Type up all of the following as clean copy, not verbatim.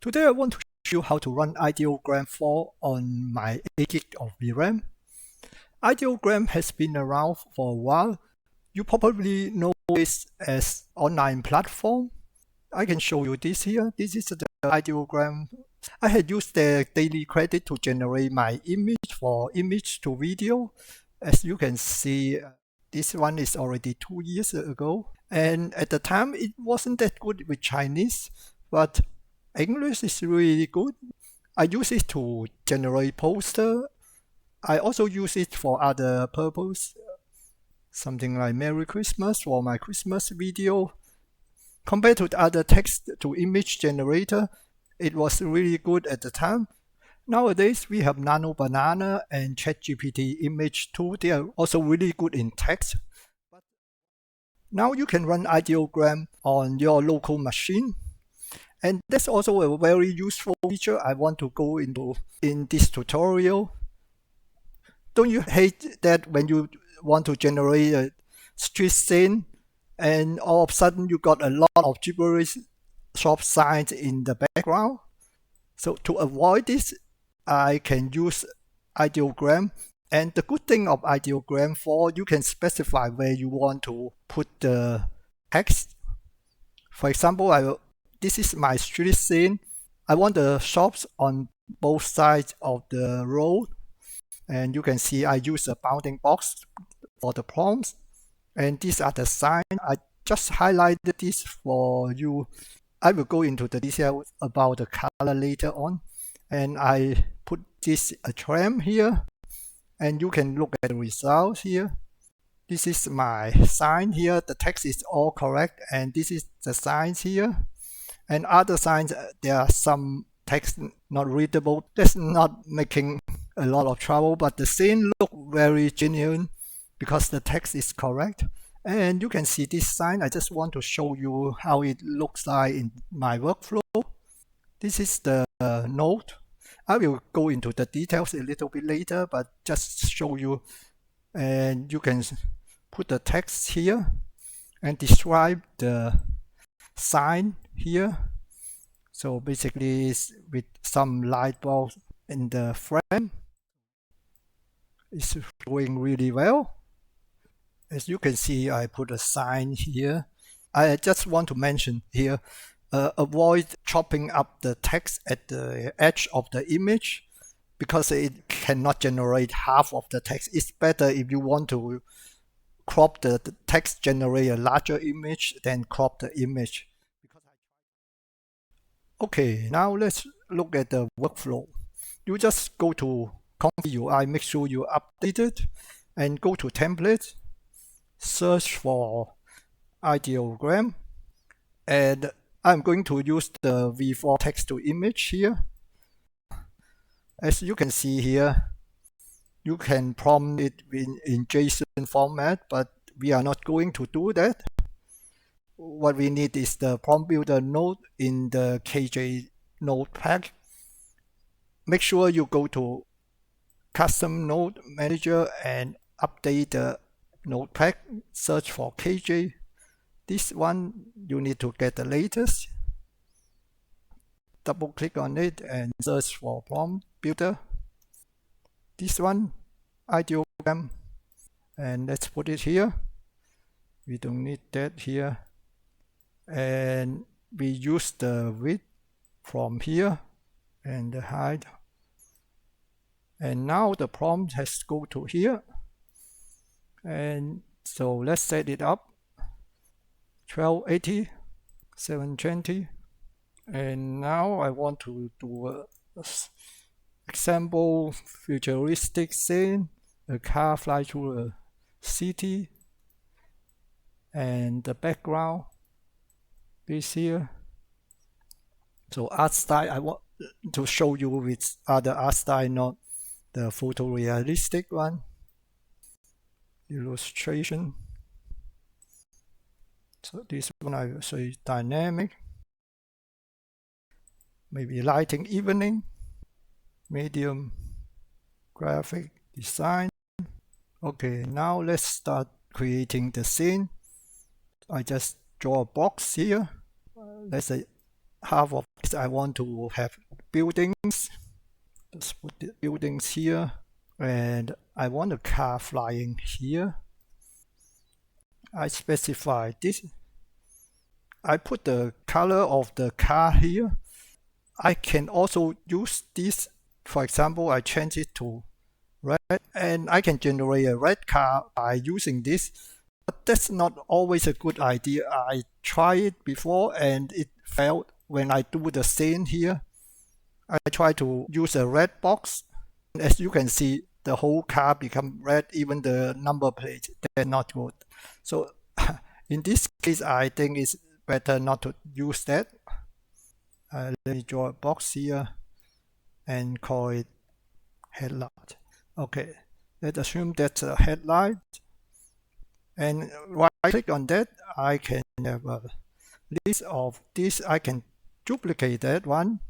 Today I want to show you how to run Ideogram 4 on my 8 GB of VRAM. Ideogram has been around for a while. You probably know it as online platform. I can show you this here. This is the Ideogram. I had used the daily credit to generate my image for image to video. As you can see, this one is already 2 years ago. And at the time, it wasn't that good with Chinese, but English is really good. I use it to generate poster. I also use it for other purpose, something like Merry Christmas for my Christmas video. Compared to the other text to image generator, it was really good at the time. Nowadays, we have Nano Banana and ChatGPT image too. They are also really good in text. Now you can run Ideogram on your local machine. And that's also a very useful feature I want to go into in this tutorial. Don't you hate that when you want to generate a street scene and all of a sudden you got a lot of gibberish shop signs in the background? So to avoid this, I can use Ideogram. And the good thing of Ideogram 4, you can specify where you want to put the text. For example, this is my street scene. I want the shops on both sides of the road. And you can see I use a bounding box for the prompts. And these are the signs. I just highlighted this for you. I will go into the details about the color later on. And I put this a tram here. And you can look at the results here. This is my sign here. The text is all correct. And this is the signs here. And other signs, there are some text not readable. That's not making a lot of trouble, but the scene look very genuine because the text is correct. And you can see this sign. I just want to show you how it looks like in my workflow. This is the note. I will go into the details a little bit later, but just show you. And you can put the text here and describe the sign here. So basically it's with some light bulbs in the frame. It's doing really well. As you can see, I put a sign here. I just want to mention here, avoid chopping up the text at the edge of the image because it cannot generate half of the text. It's better if you want to crop the text, generate a larger image, then crop the image. Okay, now let's look at the workflow. You just go to Config UI, make sure you update it, and go to Templates, search for Ideogram, and I'm going to use the V4 text to image here. As you can see here, you can prompt it in JSON format, but we are not going to do that. What we need is the prompt builder node in the KJ node pack. Make sure you go to custom node manager and update the node pack. Search for KJ. This one you need to get the latest. Double click on it and search for prompt builder. This one, Ideogram, and let's put it here. We don't need that here. And we use the width from here and the height. And now the prompt has to go to here. And so let's set it up. 1280, 720. And now I want to do a example futuristic scene. A car fly through a city. And the background is here. So art style, I want to show you with other art style, not the photorealistic one. Illustration. So this one I will say dynamic. Maybe lighting evening. Medium graphic design. Okay, now let's start creating the scene. I just draw a box here. Let's say half of this I want to have buildings. Let's put the buildings here, and I want a car flying here. I specify this. I put the color of the car here. I can also use this. For example, I change it to red, and I can generate a red car by using this. But that's not always a good idea. I tried it before and it failed. When I do the same here, I try to use a red box. As you can see, the whole car become red, even the number plate. They're not good. So in this case, I think it's better not to use that. Let me draw a box here and call it headlight. Okay, let's assume that's a headlight. And right click on that, I can have a list of this. I can duplicate that one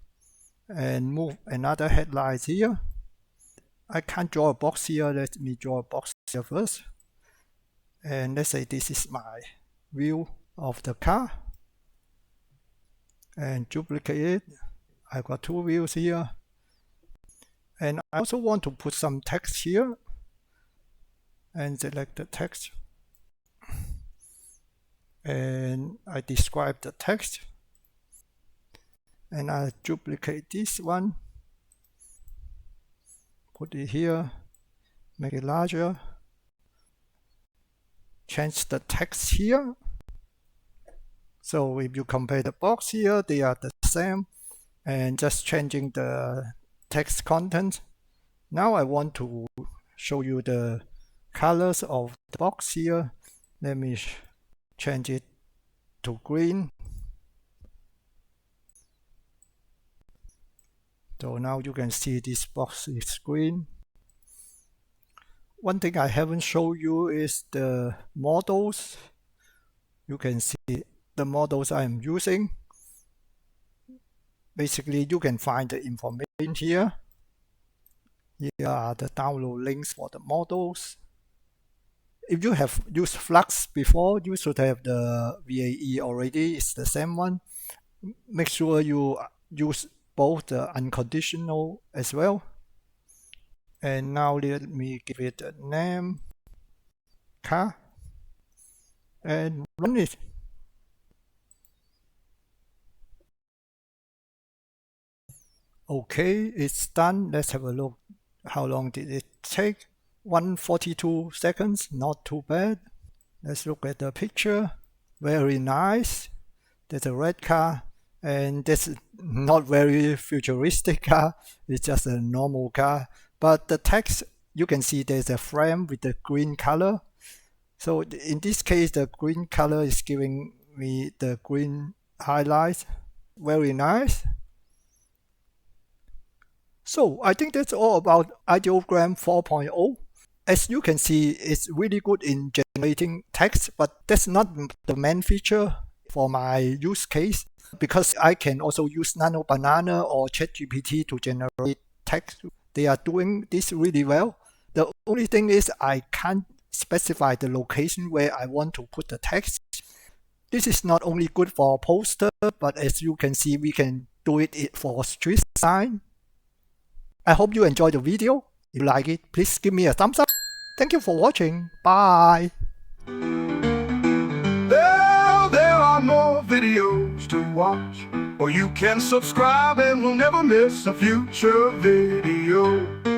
and move another headlight here. I can't draw a box here. Let me draw a box here first. And let's say this is my view of the car. And duplicate it. I've got two views here. And I also want to put some text here. And select the text. And I describe the text. And I duplicate this one. Put it here. Make it larger. Change the text here. So if you compare the box here, they are the same. And just changing the text content. Now I want to show you the colors of the box here. Let me change it to green. So now you can see this box is green. One thing I haven't shown you is the models. You can see the models I'm using. Basically, you can find the information here. Here are the download links for the models. If you have used Flux before, you should have the VAE already. It's the same one. Make sure you use both the unconditional as well. And now let me give it a name, car, and run it. Okay, it's done. Let's have a look. How long did it take? 142 seconds, not too bad. Let's look at the picture. Very nice. There's a red car, and that's not very futuristic car. It's just a normal car. But the text, you can see there's a frame with the green color. So in this case, the green color is giving me the green highlights. Very nice. So I think that's all about Ideogram 4.0. As you can see, it's really good in generating text, but that's not the main feature for my use case, because I can also use Nano Banana or ChatGPT to generate text. They are doing this really well. The only thing is I can't specify the location where I want to put the text. This is not only good for a poster, but as you can see, we can do it for street sign. I hope you enjoyed the video. If you like it, please give me a thumbs up. Thank you for watching. Bye. There are more videos to watch, or you can subscribe and we'll never miss a future video.